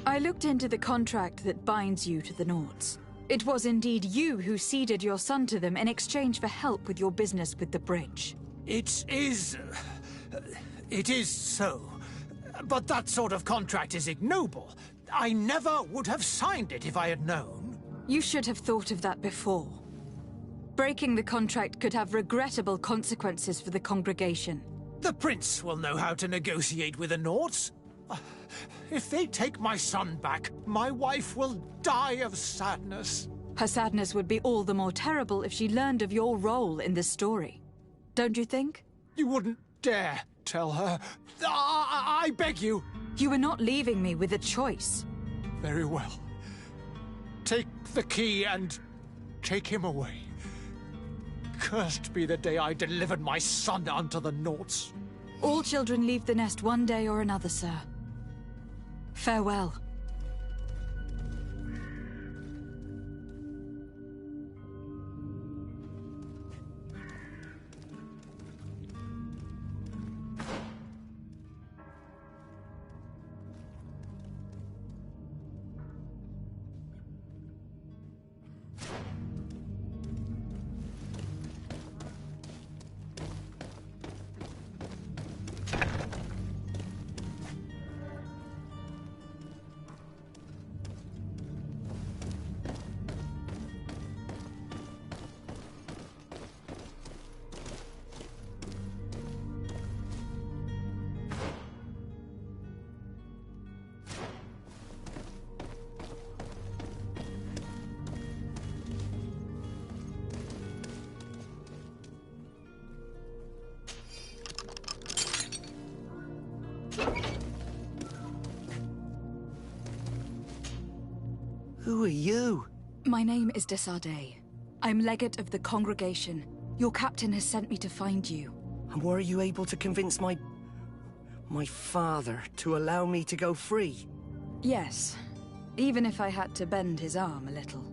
I looked into the contract that binds you to the Naughts. It was indeed you who ceded your son to them in exchange for help with your business with the bridge. It is so. But that sort of contract is ignoble. I never would have signed it if I had known. You should have thought of that before. Breaking the contract could have regrettable consequences for the congregation. The Prince will know how to negotiate with the Naughts. If they take my son back, my wife will die of sadness. Her sadness would be all the more terrible if she learned of your role in this story. Don't you think? You wouldn't dare tell her. I beg you. You are not leaving me with a choice. Very well. Take the key and take him away. Cursed be the day I delivered my son unto the Naughts. All children leave the nest one day or another, sir. Farewell. Who are you? My name is Desardet. I'm legate of the congregation. Your captain has sent me to find you. And were you able to convince my father to allow me to go free? Yes. Even if I had to bend his arm a little.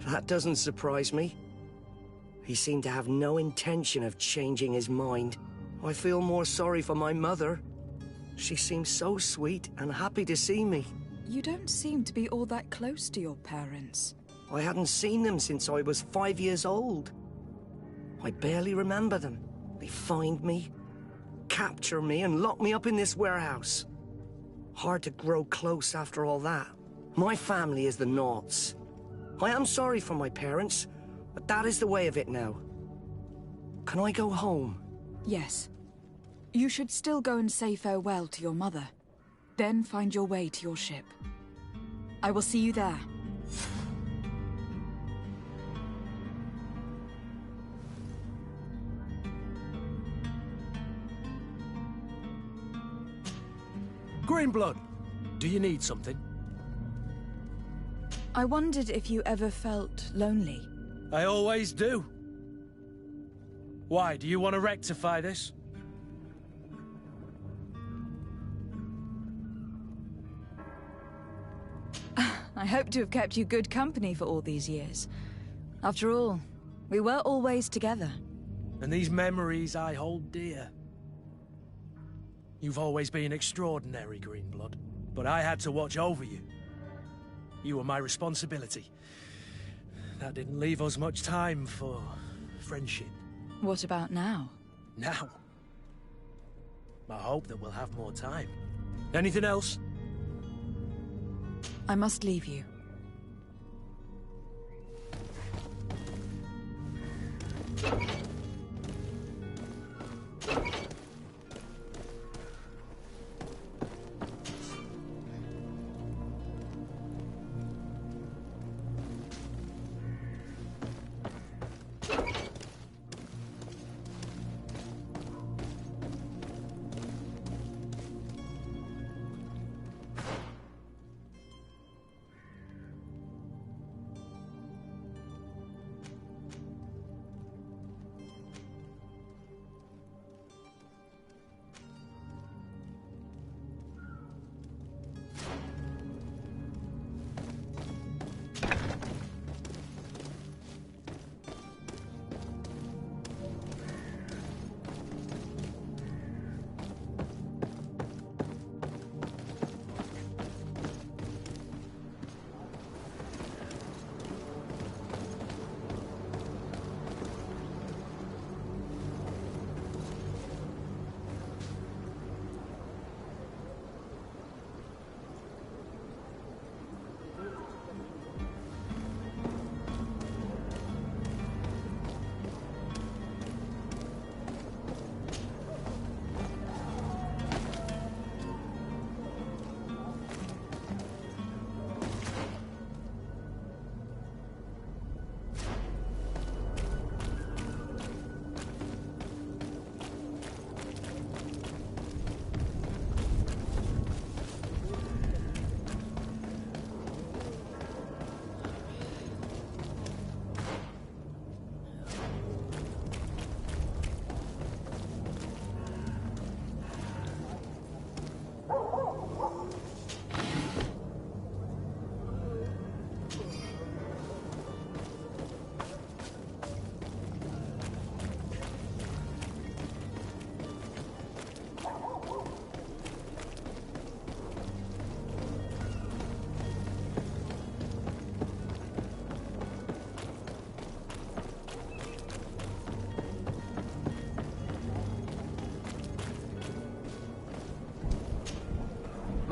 That doesn't surprise me. He seemed to have no intention of changing his mind. I feel more sorry for my mother. She seems so sweet and happy to see me. You don't seem to be all that close to your parents. I hadn't seen them since I was 5 years old. I barely remember them. They find me, capture me, and lock me up in this warehouse. Hard to grow close after all that. My family is the Naughts. I am sorry for my parents, but that is the way of it now. Can I go home? Yes. You should still go and say farewell to your mother. Then find your way to your ship. I will see you there. Greenblood, do you need something? I wondered if you ever felt lonely. I always do. Why, do you want to rectify this? I hope to have kept you good company for all these years. After all, we were always together. And these memories I hold dear. You've always been extraordinary, Greenblood, but I had to watch over you. You were my responsibility. That didn't leave us much time for friendship. What about now? Now? I hope that we'll have more time. Anything else? I must leave you.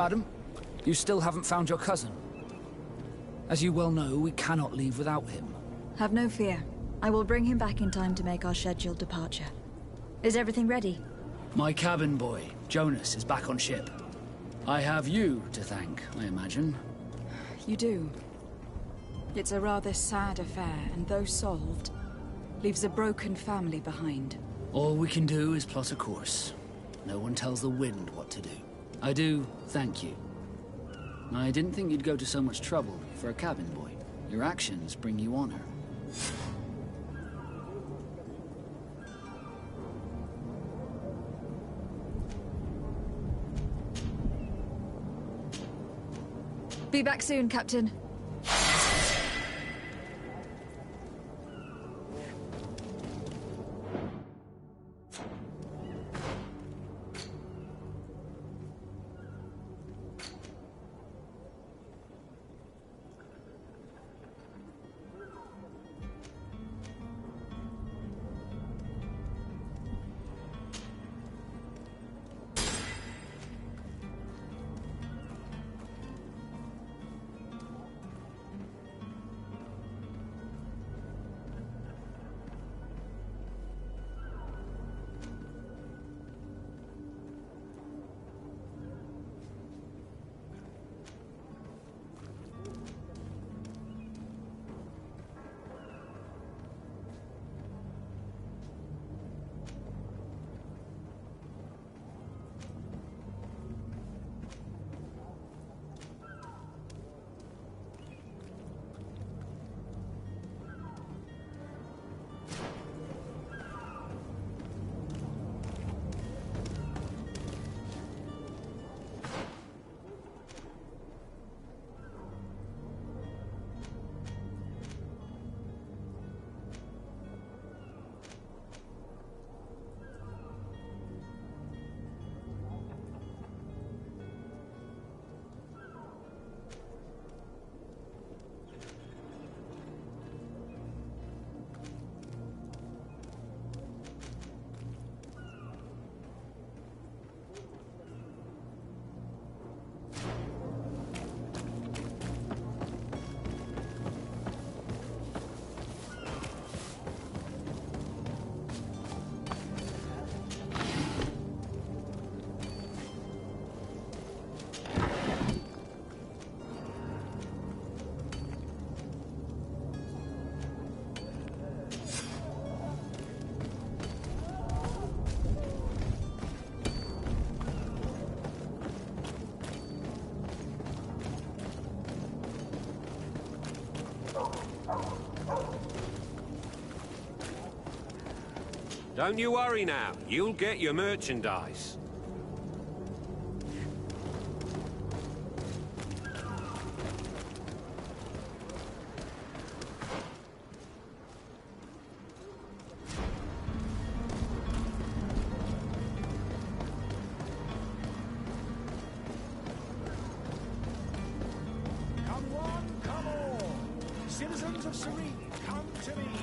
Madam, you still haven't found your cousin. As you well know, we cannot leave without him. Have no fear. I will bring him back in time to make our scheduled departure. Is everything ready? My cabin boy, Jonas, is back on ship. I have you to thank, I imagine. You do. It's a rather sad affair, and though solved, leaves a broken family behind. All we can do is plot a course. No one tells the wind what to do. I do thank you. I didn't think you'd go to so much trouble for a cabin boy. Your actions bring you honor. Be back soon, Captain. Don't you worry now. You'll get your merchandise. Come one, come all. Citizens of Serene, come to me.